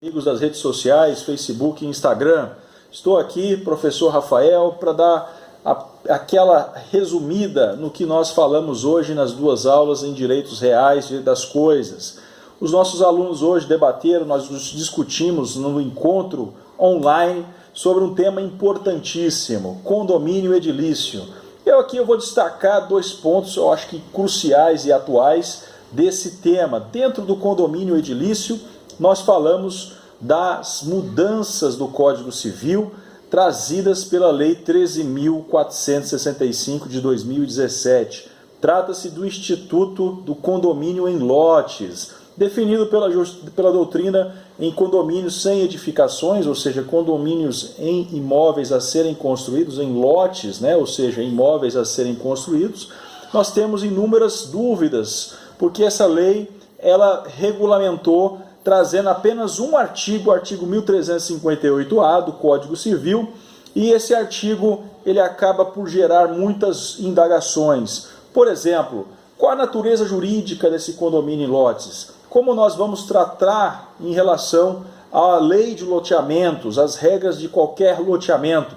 Amigos das redes sociais, Facebook e Instagram. Estou aqui, professor Rafael, para dar aquela resumida no que nós falamos hoje nas duas aulas em Direitos Reais das Coisas. Os nossos alunos hoje debateram, nós discutimos no encontro online sobre um tema importantíssimo, condomínio edilício. Eu vou destacar dois pontos, eu acho que cruciais e atuais desse tema. Dentro do condomínio edilício, nós falamos das mudanças do Código Civil trazidas pela Lei 13.465 de 2017. Trata-se do Instituto do Condomínio em Lotes, definido pela doutrina em condomínios sem edificações, ou seja, condomínios em imóveis a serem construídos, em lotes, ou seja, imóveis a serem construídos. Nós temos inúmeras dúvidas, porque essa lei ela regulamentou trazendo apenas um artigo, o artigo 1358A do Código Civil, e esse artigo ele acaba por gerar muitas indagações. Por exemplo, qual a natureza jurídica desse condomínio em lotes? Como nós vamos tratar em relação à lei de loteamentos, as regras de qualquer loteamento?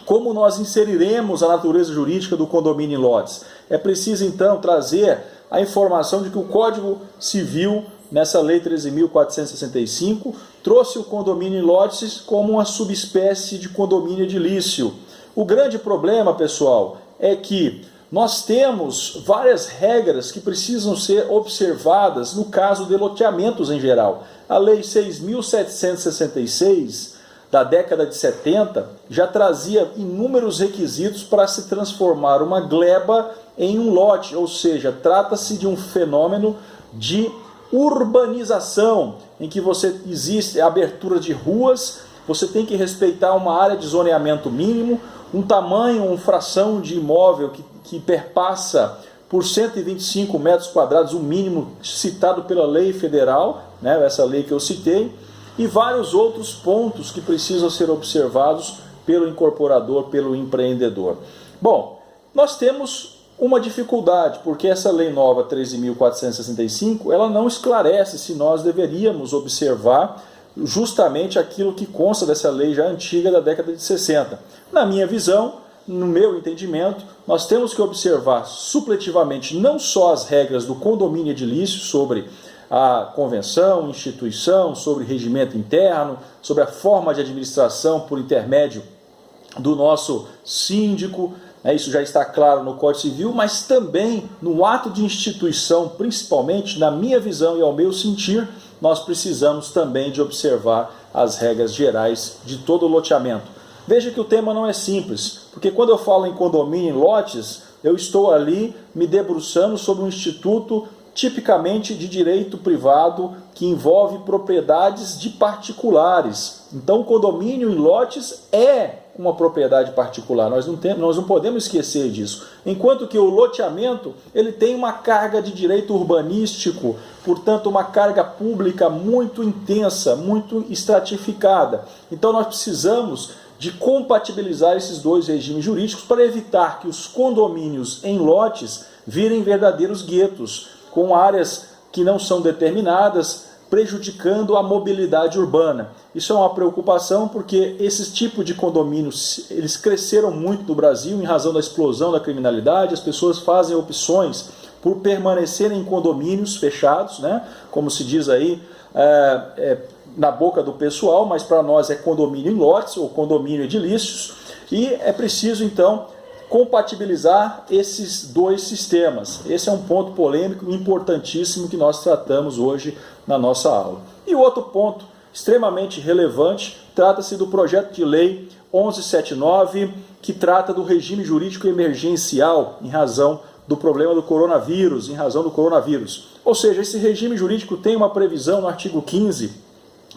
Como nós inseriremos a natureza jurídica do condomínio em lotes? É preciso então trazer a informação de que o Código Civil, nessa Lei 13.465, trouxe o condomínio em lotes como uma subespécie de condomínio edilício. O grande problema, pessoal, é que nós temos várias regras que precisam ser observadas no caso de loteamentos em geral. A Lei 6.766, da década de 70, já trazia inúmeros requisitos para se transformar uma gleba em um lote, ou seja, trata-se de um fenômeno de urbanização, em que existe a abertura de ruas, você tem que respeitar uma área de zoneamento mínimo, um tamanho, uma fração de imóvel que perpassa por 125 metros quadrados, o mínimo citado pela lei federal, essa lei que eu citei, e vários outros pontos que precisam ser observados pelo incorporador, pelo empreendedor. Bom, nós temos uma dificuldade, porque essa lei nova 13.465, ela não esclarece se nós deveríamos observar justamente aquilo que consta dessa lei já antiga da década de 60. Na minha visão, no meu entendimento, nós temos que observar supletivamente não só as regras do condomínio edilício sobre a convenção, instituição, sobre regimento interno, sobre a forma de administração por intermédio do nosso síndico, isso já está claro no Código Civil, mas também no ato de instituição, principalmente, na minha visão e ao meu sentir, nós precisamos também de observar as regras gerais de todo o loteamento. Veja que o tema não é simples, porque quando eu falo em condomínio em lotes, eu estou ali me debruçando sobre um instituto tipicamente de direito privado que envolve propriedades de particulares. Então o condomínio em lotes é uma propriedade particular, nós não podemos esquecer disso. Enquanto que o loteamento ele tem uma carga de direito urbanístico, portanto uma carga pública muito intensa, muito estratificada. Então nós precisamos de compatibilizar esses dois regimes jurídicos para evitar que os condomínios em lotes virem verdadeiros guetos, com áreas que não são determinadas, prejudicando a mobilidade urbana. Isso é uma preocupação porque esses tipos de condomínios eles cresceram muito no Brasil em razão da explosão da criminalidade. As pessoas fazem opções por permanecerem em condomínios fechados, como se diz aí na boca do pessoal, mas para nós é condomínio em lotes ou condomínio edilícios, e é preciso então compatibilizar esses dois sistemas. Esse é um ponto polêmico importantíssimo que nós tratamos hoje na nossa aula. E o outro ponto extremamente relevante trata-se do projeto de lei 1179, que trata do regime jurídico emergencial em razão do problema do coronavírus, Ou seja, esse regime jurídico tem uma previsão no artigo 15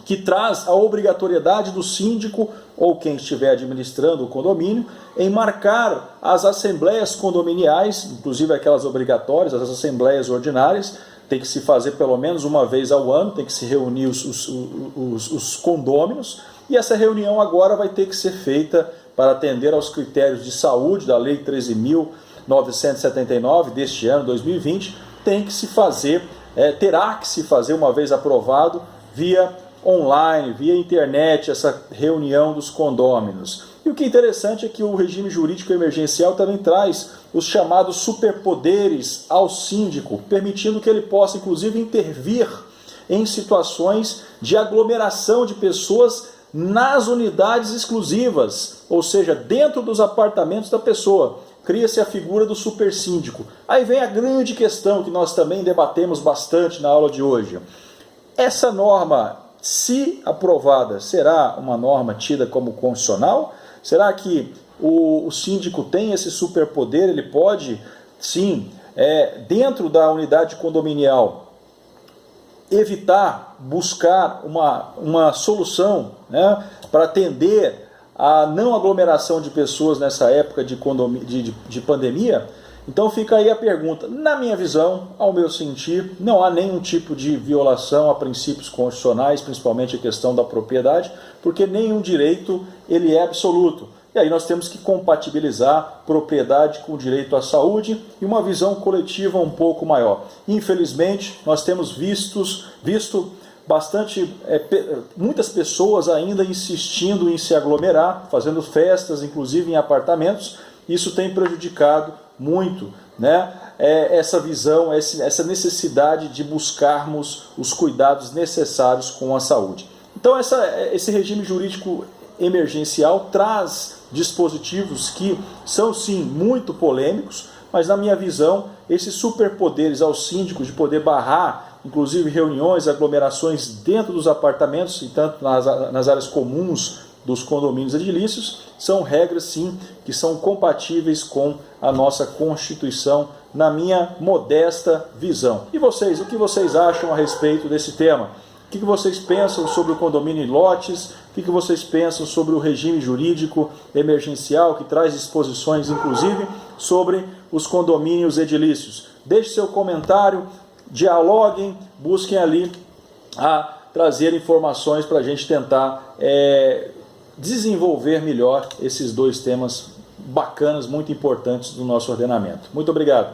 que traz a obrigatoriedade do síndico ou quem estiver administrando o condomínio em marcar as assembleias condominiais, inclusive aquelas obrigatórias, as assembleias ordinárias, tem que se fazer pelo menos uma vez ao ano, tem que se reunir os condôminos, e essa reunião agora vai ter que ser feita para atender aos critérios de saúde da Lei 13.979 deste ano, 2020, terá que se fazer, uma vez aprovado, via online, via internet, essa reunião dos condôminos. E o que é interessante é que o regime jurídico emergencial também traz os chamados superpoderes ao síndico, permitindo que ele possa, inclusive, intervir em situações de aglomeração de pessoas nas unidades exclusivas, ou seja, dentro dos apartamentos da pessoa. Cria-se a figura do supersíndico. Aí vem a grande questão que nós também debatemos bastante na aula de hoje. Essa norma, se aprovada, será uma norma tida como constitucional? Será que o síndico tem esse superpoder? Ele pode, sim, dentro da unidade condominial, evitar, buscar uma solução, né, para atender a não aglomeração de pessoas nessa época de pandemia? Então fica aí a pergunta. Na minha visão, ao meu sentir, não há nenhum tipo de violação a princípios constitucionais, principalmente a questão da propriedade, porque nenhum direito ele é absoluto. E aí nós temos que compatibilizar propriedade com o direito à saúde e uma visão coletiva um pouco maior. Infelizmente, nós temos visto muitas pessoas ainda insistindo em se aglomerar, fazendo festas, inclusive em apartamentos. Isso tem prejudicado muito, né, essa visão, essa necessidade de buscarmos os cuidados necessários com a saúde. Então esse regime jurídico emergencial traz dispositivos que são sim muito polêmicos, mas na minha visão, esses superpoderes aos síndicos de poder barrar, inclusive reuniões, aglomerações dentro dos apartamentos e tanto nas áreas comuns dos condomínios edilícios, são regras sim que são compatíveis com a nossa Constituição, na minha modesta visão. E vocês, o que vocês acham a respeito desse tema? O que vocês pensam sobre o condomínio em lotes? O que vocês pensam sobre o regime jurídico emergencial, que traz disposições, inclusive, sobre os condomínios edilícios? Deixe seu comentário, dialoguem, busquem ali a trazer informações para a gente tentar desenvolver melhor esses dois temas bacanas, muito importantes do nosso ordenamento. Muito obrigado.